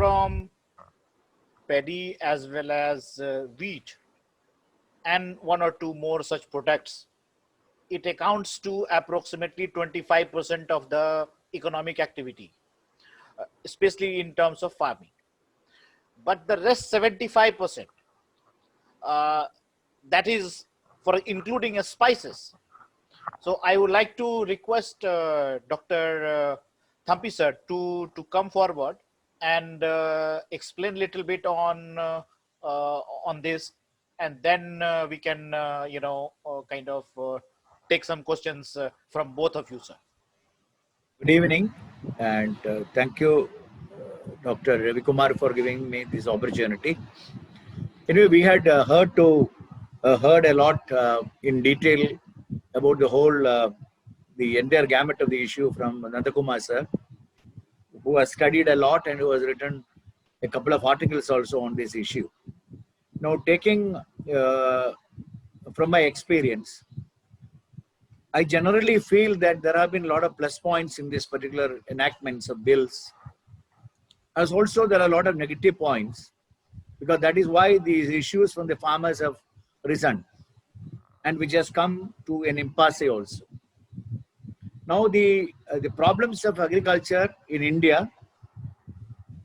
from paddy as well as wheat and one or two more such products, it accounts to approximately 25% of the economic activity, especially in terms of farming. But the rest 75%, uh, that is for including spices. So I would like to request Dr. Thampi sir to come forward and explain a little bit on this, and then we can kind of take some questions from both of you, sir. Good evening, and thank you, Dr. Ravi Kumar, for giving me this opportunity. Anyway, we had heard a lot in detail about the entire gamut of the issue from Nandakumar sir, who has studied a lot and who has written a couple of articles also on this issue. Now, taking from my experience, I generally feel that there have been a lot of plus points in this particular enactments of bills, as also there are a lot of negative points, because that is why these issues from the farmers have risen, and which has come to an impasse also. Now, the problems of agriculture in India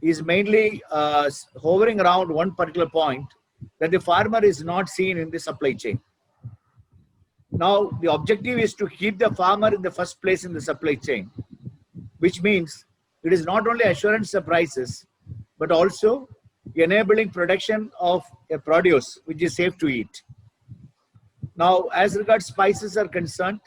is mainly hovering around one particular point, that the farmer is not seen in the supply chain. Now, the objective is to keep the farmer in the first place in the supply chain, which means it is not only assurance of prices, but also enabling production of a produce which is safe to eat. Now, as regards spices are concerned,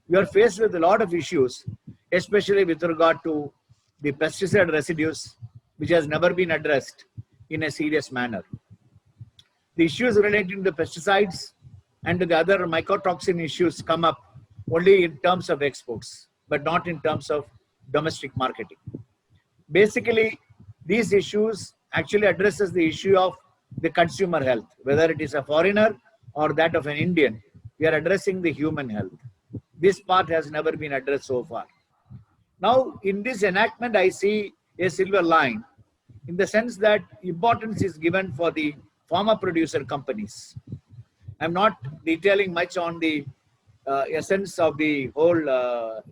we are faced with a lot of issues, especially with regard to the pesticide residues, which has never been addressed in a serious manner. The issues relating to the pesticides and to the other mycotoxin issues come up only in terms of exports, but not in terms of domestic marketing. Basically, these issues actually addresses the issue of the consumer health, whether it is a foreigner or that of an Indian. We are addressing the human health. This part has never been addressed so far. Now, in this enactment, I see a silver line in the sense that importance is given for the farmer producer companies. I'm not detailing much on the essence of the whole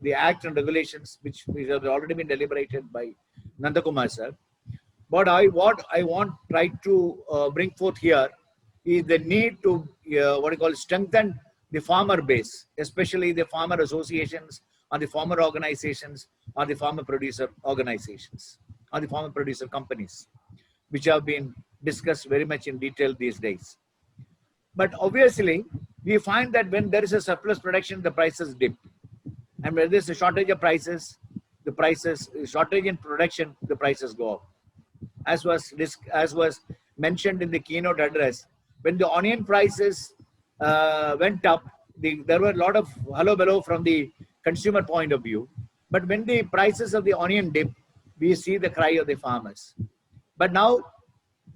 the act and regulations, which have already been deliberated by Nandakumar sir. But what I want try to bring forth here is the need to strengthen the farmer base, especially the farmer associations or the farmer organizations or the farmer producer organizations or the farmer producer companies, which have been discussed very much in detail these days. But obviously, we find that when there is a surplus production, the prices dip. And when there is a shortage of prices, shortage in production, the prices go up. As was mentioned in the keynote address, when the onion prices went up, there were a lot of hello from the consumer point of view. But when the prices of the onion dip, we see the cry of the farmers. But now,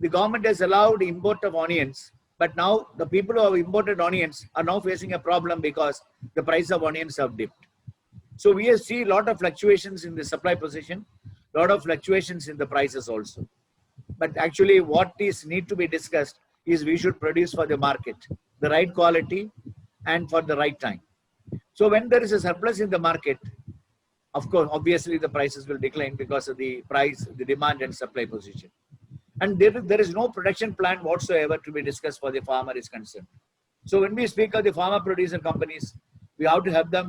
the government has allowed import of onions. But now the people who have imported onions are now facing a problem because the price of onions have dipped. So we see a lot of fluctuations in the supply position, a lot of fluctuations in the prices also. But actually what is need to be discussed is we should produce for the market, the right quality and for the right time. So when there is a surplus in the market, of course, obviously the prices will decline because of the price, the demand and supply position. And there is no production plan whatsoever to be discussed for the farmer is concerned. So when we speak of the farmer producer companies, we have to help them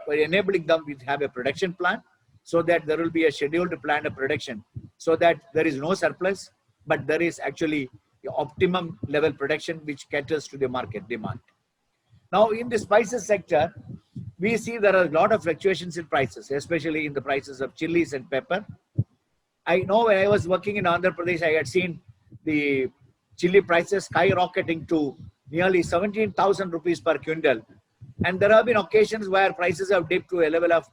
enabling them to have a production plan, so that there will be a scheduled plan of production, so that there is no surplus, but there is actually the optimum level production which caters to the market demand. Now in the spices sector, we see there are a lot of fluctuations in prices, especially in the prices of chilies and pepper. I know when I was working in Andhra Pradesh, I had seen the chili prices skyrocketing to nearly 17,000 rupees per quintal. And there have been occasions where prices have dipped to a level of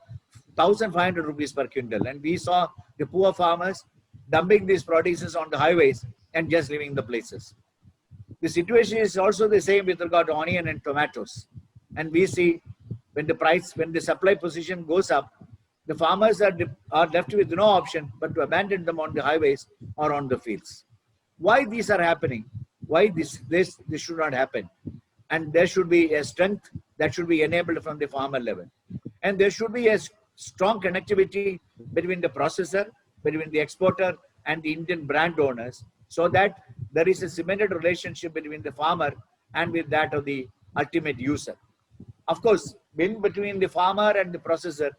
1,500 rupees per quintal. And we saw the poor farmers dumping these produces on the highways and just leaving the places. The situation is also the same with regard to onion and tomatoes. And we see when the supply position goes up, the farmers are left with no option but to abandon them on the highways or on the fields. Why these are happening? Why this should not happen? And there should be a strength that should be enabled from the farmer level, and there should be a strong connectivity between the processor, between the exporter, and the Indian brand owners, so that there is a cemented relationship between the farmer and with that of the ultimate user. Of course, in between the farmer and the processor,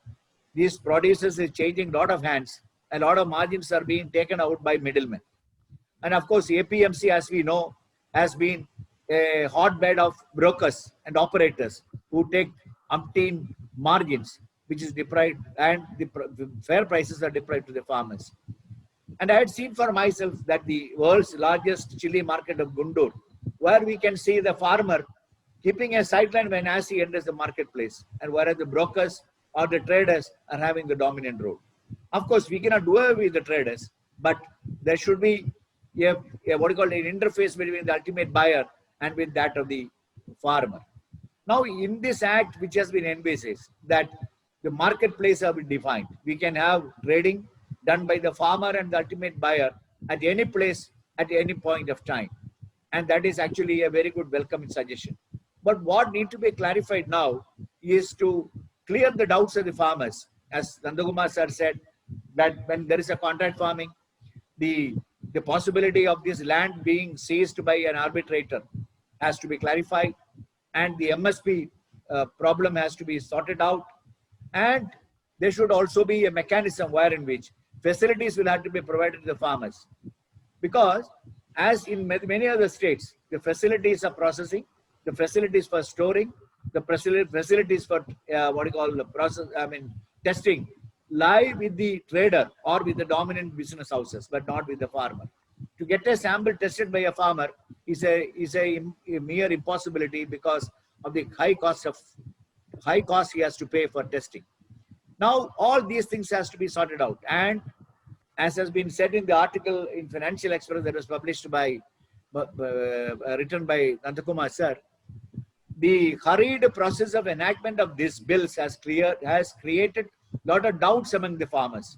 these producers is changing a lot of hands. A lot of margins are being taken out by middlemen. And of course, APMC, as we know, has been a hotbed of brokers and operators who take umpteen margins, which is deprived, and the fair prices are deprived to the farmers. And I had seen for myself that the world's largest chili market of Gundur, where we can see the farmer keeping a sideline when as he enters the marketplace, and whereas the brokers or the traders are having the dominant role. Of course, we cannot do away with the traders, but there should be a what you call an interface between the ultimate buyer and with that of the farmer. Now, in this act, which has been envisaged, that the marketplace have been defined. We can have trading done by the farmer and the ultimate buyer at any place, at any point of time. And that is actually a very good welcome suggestion. But what needs to be clarified now is to clear the doubts of the farmers. As Nandakumar sir said, that when there is a contract farming, the possibility of this land being seized by an arbitrator has to be clarified, and the MSP problem has to be sorted out, and there should also be a mechanism wherein which facilities will have to be provided to the farmers, because as in many other states, the facilities of processing, the facilities for storing, the facilities for what you call the testing lie with the trader or with the dominant business houses, but not with the farmer. To get a sample tested by a farmer is a mere impossibility because of the high cost he has to pay for testing. Now, all these things has to be sorted out, and as has been said in the article in Financial Express that was published by written by Nandakumar sir, the hurried process of enactment of these bills has created a lot of doubts among the farmers.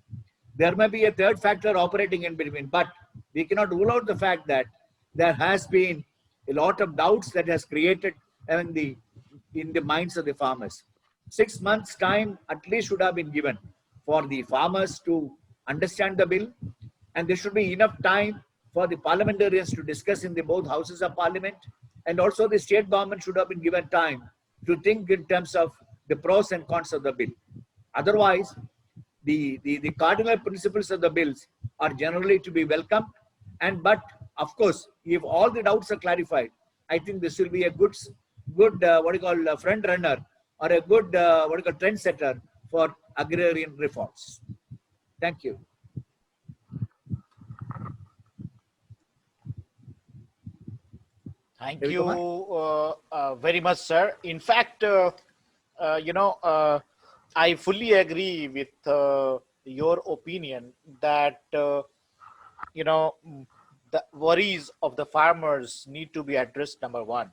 There may be a third factor operating in between, but we cannot rule out the fact that there has been a lot of doubts that has created in the minds of the farmers. 6 months time at least should have been given for the farmers to understand the bill, and there should be enough time for the parliamentarians to discuss in the both houses of parliament, and also the state government should have been given time to think in terms of the pros and cons of the bill. Otherwise, the cardinal principles of the bills are generally to be welcomed, but of course, if all the doubts are clarified, I think this will be a good what you call a front runner, or a good what you call trendsetter for agrarian reforms. Thank you. Thank Ravi you Kumar? very much, sir. In fact, you know, I fully agree with your opinion that you know the worries of the farmers need to be addressed. Number one,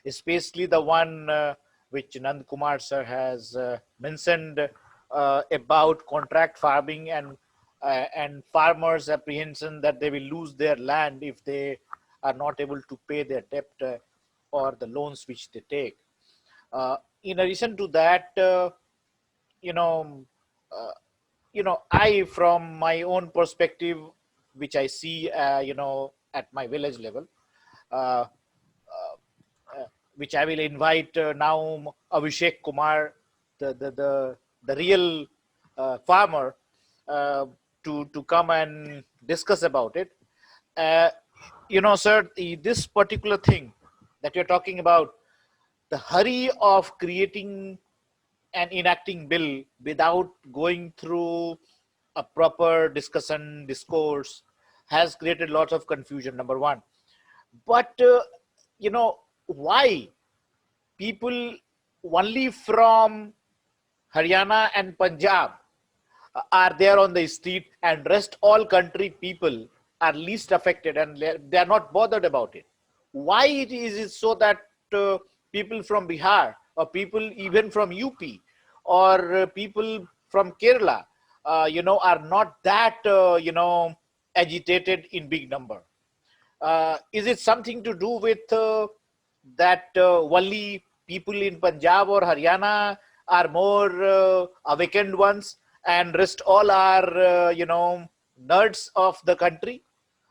especially the one which Nand Kumar sir has mentioned about contract farming and farmers' apprehension that they will lose their land if they are not able to pay their debt or the loans which they take. In addition to that, you know, uh, I, from my own perspective, which I see, at my village level, uh, which I will invite now Abhishek Kumar, the real farmer, uh, to come and discuss about it. Uh, sir, this particular thing that you're talking about, the hurry of creating and enacting bill without going through a proper discourse has created lots of confusion. Number one, but why people only from Haryana and Punjab are there on the street, and rest all country people are least affected and they are not bothered about it? Why is it so that people from Bihar, or people even from UP, or people from Kerala, are not that, agitated in big number. Is it something to do with that Wali people in Punjab or Haryana are more awakened ones, and rest all are, nerds of the country?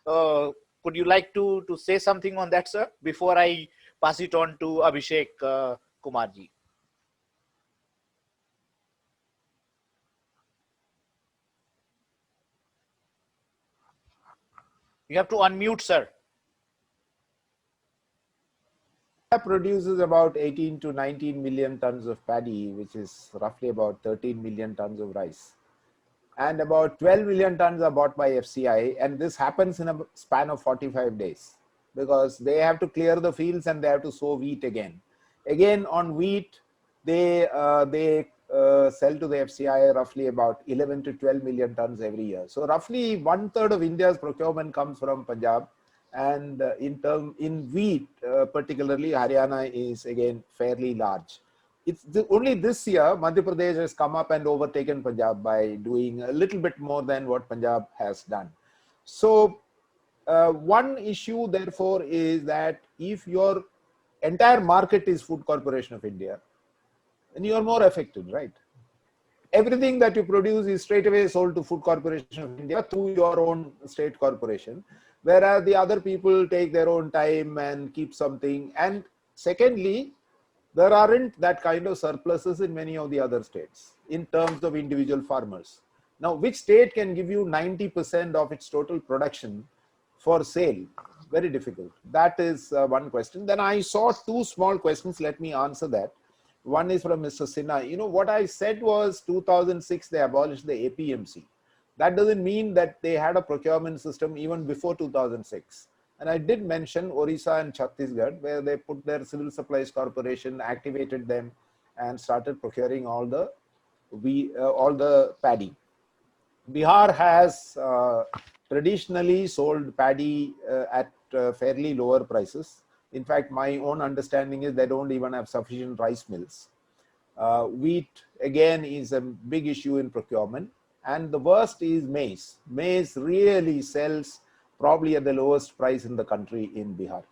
Uh, could you like to say something on that, sir, before I pass it on to Abhishek Kumarji? You have to unmute, sir. Produces about 18 to 19 million tons of paddy, which is roughly about 13 million tons of rice. And about 12 million tons are bought by FCI, and this happens in a span of 45 days because they have to clear the fields and they have to sow wheat again. Again, on wheat, they sell to the FCI roughly about 11 to 12 million tons every year. So roughly one third of India's procurement comes from Punjab, and in wheat, particularly Haryana is again fairly large. Only this year Madhya Pradesh has come up and overtaken Punjab by doing a little bit more than what Punjab has done. So one issue therefore is that if your entire market is Food Corporation of India, then you are more affected, right? Everything that you produce is straight away sold to Food Corporation of India through your own state corporation, whereas the other people take their own time and keep something. And secondly, there aren't that kind of surpluses in many of the other states in terms of individual farmers. Now, which state can give you 90% of its total production for sale? Very difficult. That is one question. Then I saw two small questions. Let me answer that. One is from Mr. Sinha. What I said was 2006 they abolished the APMC. That doesn't mean that they had a procurement system even before 2006. And I did mention Orissa and Chhattisgarh, where they put their civil supplies corporation, activated them, and started procuring all the paddy. Bihar has traditionally sold paddy at fairly lower prices. In fact, my own understanding is they don't even have sufficient rice mills. Wheat, again, is a big issue in procurement. And the worst is maize. Maize really sells probably at the lowest price in the country in Bihar.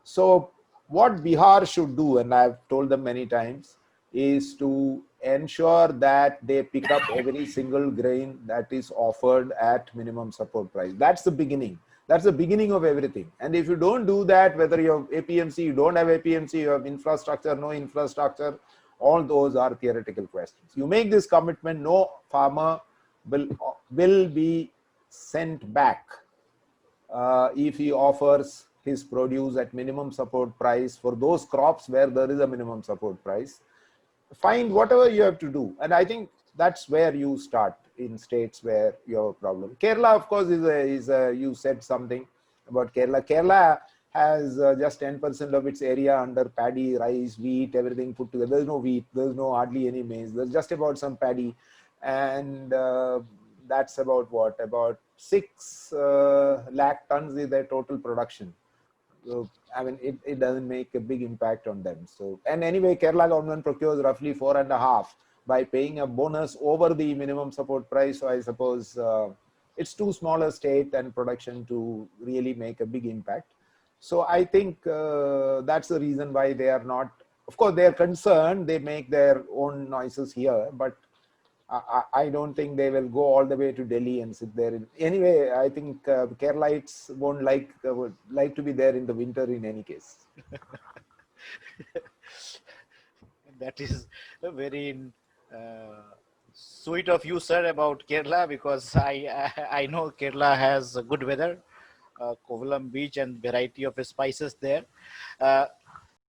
So what Bihar should do, and I've told them many times, is to ensure that they pick up every single grain that is offered at minimum support price. That's the beginning. That's the beginning of everything. And if you don't do that, whether you have APMC, you don't have APMC, you have infrastructure, no infrastructure, all those are theoretical questions. You make this commitment, no farmer will be sent back if he offers his produce at minimum support price for those crops where there is a minimum support price. Find whatever you have to do. And I think that's where you start in states where you have a problem. Kerala, of course, you said something about Kerala. Kerala has just 10% of its area under paddy, rice, wheat, everything put together. There's no wheat, there's no hardly any maize, there's just about some paddy. And that's about what? About 6 lakh tons is their total production. So, I mean, it doesn't make a big impact on them. So, and anyway, Kerala government procures roughly 4.5 by paying a bonus over the minimum support price. So I suppose it's too small a state and production to really make a big impact. So I think that's the reason why they are not, of course, they are concerned, they make their own noises here, but I don't think they will go all the way to Delhi and sit there. Anyway, I think Keralites won't would like to be there in the winter in any case. That is very sweet of you, sir, about Kerala, because I know Kerala has good weather, Kovalam beach, and variety of spices there.